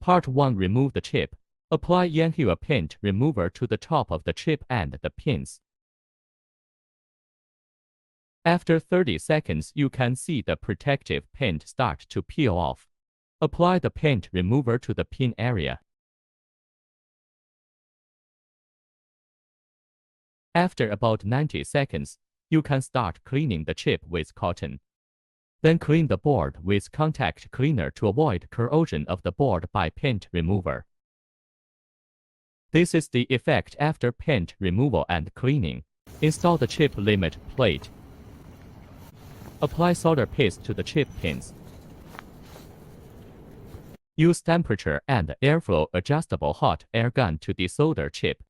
Part 1. Remove the chip. Apply Yanhua paint remover to the top of the chip and the pins. After 30 seconds, you can see the protective paint start to peel off. Apply the paint remover to the pin area. After about 90 seconds, you can start cleaning the chip with cotton. Then clean the board with contact cleaner to avoid corrosion of the board by paint remover. This is the effect after paint removal and cleaning. Install the chip limit plate. Apply solder paste to the chip pins. Use temperature and airflow adjustable hot air gun to desolder chip.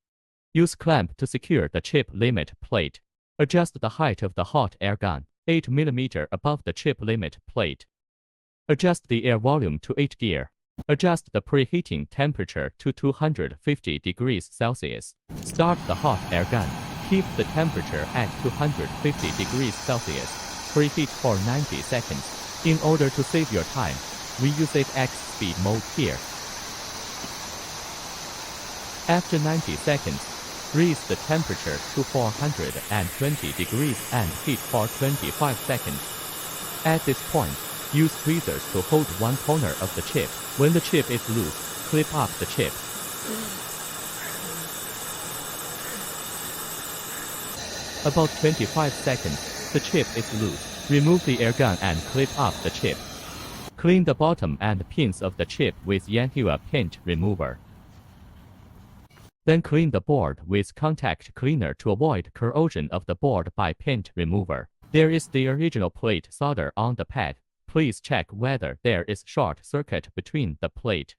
Use clamp to secure the chip limit plate. Adjust the height of the hot air gun 8 mm above the chip limit plate. Adjust the air volume to 8 gear. Adjust the preheating temperature to 250 degrees Celsius. Start the hot air gun. Keep the temperature at 250 degrees Celsius. Preheat for 90 seconds. In order to save your time, we use 8x speed mode here. After 90 seconds, raise the temperature to 420 degrees and heat for 25 seconds. At this point, use tweezers to hold one corner of the chip. When the chip is loose, clip up the chip. About 25 seconds, the chip is loose. Remove the air gun and clip up the chip. Clean the bottom and pins of the chip with Yanhua paint remover. Then clean the board with contact cleaner to avoid corrosion of the board by paint remover. There is the original plate solder on the pad. Please check whether there is short circuit between the plate.